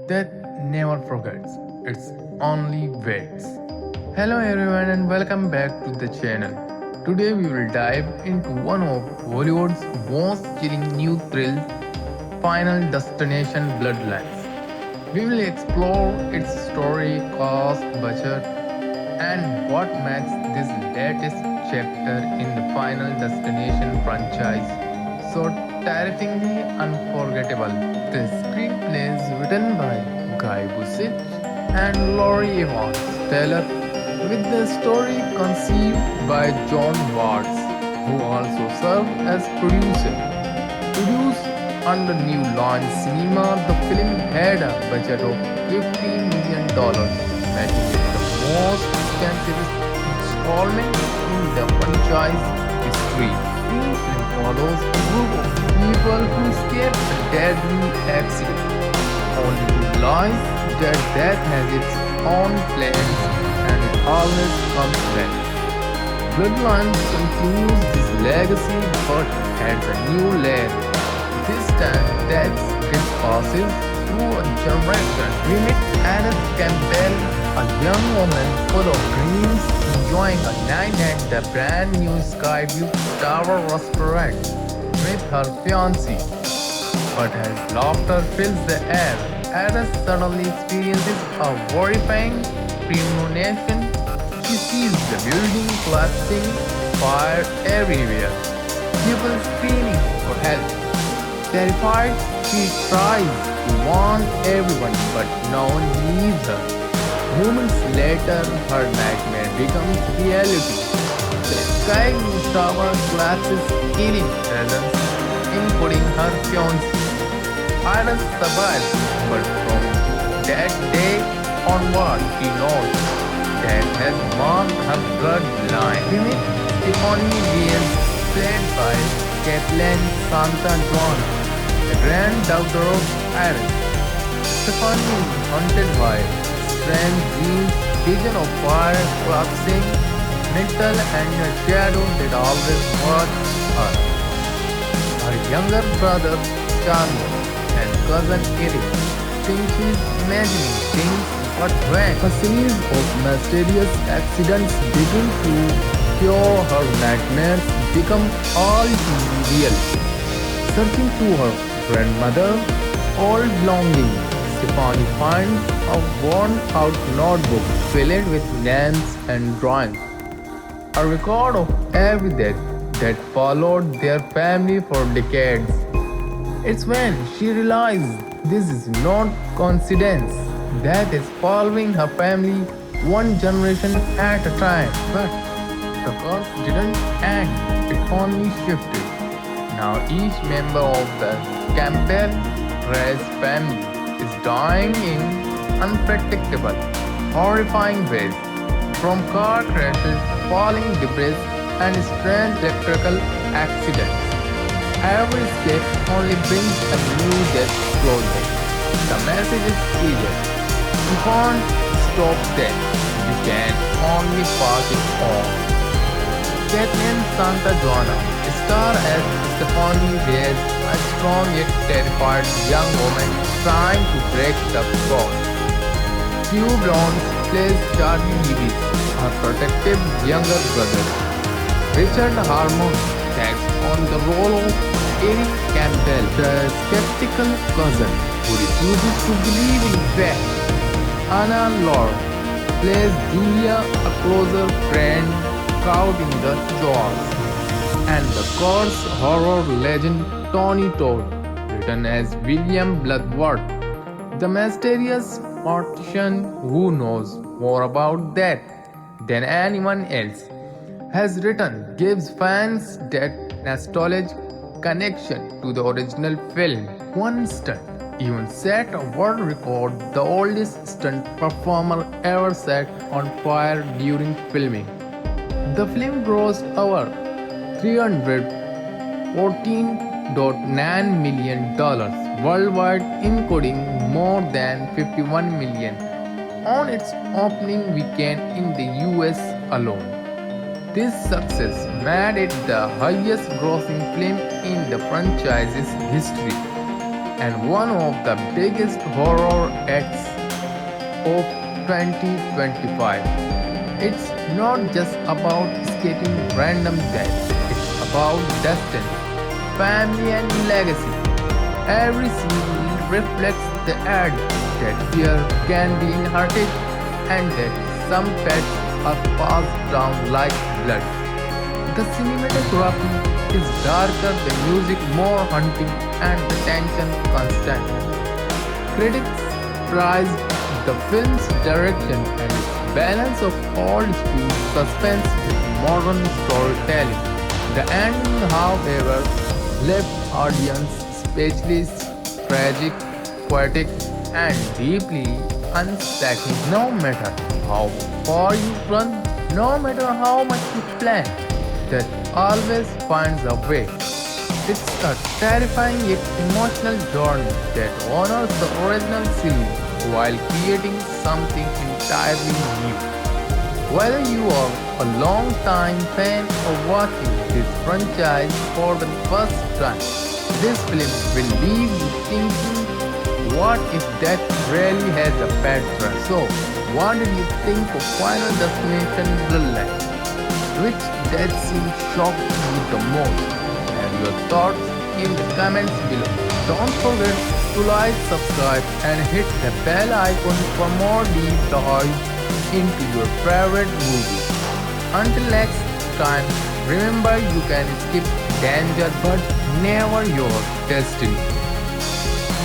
Death never forgets, it's only waits. Hello everyone and welcome back to the channel. Today we will dive into one of Hollywood's most chilling new thrills, Final Destination Bloodlines. We will explore its story, cast, budget, and what makes this latest chapter in the Final Destination franchise so terrifyingly unforgettable. The screenplay is written by Guy Busick and Laurie Evans Taylor, with the story conceived by John Watts, who also served as producer. Produced under New Line Cinema, the film had a budget of $50 million, making it the most expensive installment in the franchise history. The film follows a group of people who escape a deadly accident, only to realize that death has its own plans and it always comes back. Bloodlines continues this legacy but adds a new layer. This time, Death's gift passes through a generation. We meet Alice Campbell, a young woman full of dreams, enjoying a night at the brand new Skyview Tower restaurant with her fiancé. But as laughter fills the air, Alice suddenly experiences a horrifying premonition. She sees the building collapsing, fire everywhere, people screaming for help. Terrified, she tries to warn everyone, but no one believes her. Moments later, her nightmare becomes reality. The sky tower collapses, killing dozens, including her fiancé. Iris survives, but from that day onward, she knows that has marked her bloodline. We meet Stephanie Diaz, played by Kathleen Santa-Joana, the granddaughter of Iris. Stephanie is haunted by strange dreams, vision of fire collapsing, metal and a shadow that always watches her. Her younger brother, Charlie, and cousin Eric think she's imagining things, but when a series of mysterious accidents begin to cure her nightmares become all too real. Searching through her grandmother's old belongings, Stephanie finds a worn-out notebook filled with names and drawings, a record of every death that followed their family for decades. It's when she realizes this is not coincidence. Death is following her family one generation at a time. But the curse didn't end, it only shifted. Now each member of the Campbell race family is dying in unpredictable, horrifying ways. From car crashes, falling debris, and strange electrical accidents. Every escape only brings a new death closer. The message is clear. You can't stop death. You can only pass it on. Kathleen Santa-Joana, star as Stephanie Reyes, a strong yet terrified young woman trying to break the code. Hugh Blonde plays Charlie Lewis, her protective younger brother. Richard Harmon takes on the role of Eric Campbell, the skeptical cousin who refuses to believe in fate. Anna Lord plays Julia, a closer friend caught in the chaos. And the course horror legend Tony Todd, written as William Bloodworth, the mysterious mortician who knows more about death than anyone else, has written, gives fans that nostalgic connection to the original film. One stunt even set a world record, the oldest stunt performer ever set on fire during filming. The film grossed over $314.9 million worldwide, including more than 51 million on its opening weekend in the US alone. This success made it the highest grossing film in the franchise's history. and one of the biggest horror acts of 2025. It's not just about escaping random death, it's about destiny, family, and legacy. Every scene reflects the idea that fear can be inherited and that some pets are passed down like blood. The cinematography is darker, the music more haunting, and the tension constant. Critics praised the film's direction and its balance of old school suspense with modern storytelling. The ending, however, left audience speechless, tragic, poetic, and deeply unsettling. No matter how far you run, no matter how much you plan, that always finds a way. It's a terrifying yet emotional journey that honors the original series while creating something entirely new. Whether you are a long-time fan or watching this franchise for the first time, this film will leave you thinking, what if that really has a bad friend? So, what did you think of Final Destination Bloodline? Which death scene shocked you the most? And your thoughts in the comments below. Don't forget to like, subscribe and hit the bell icon for more deep dives into your favorite movie. Until next time, remember you can skip danger but never your destiny.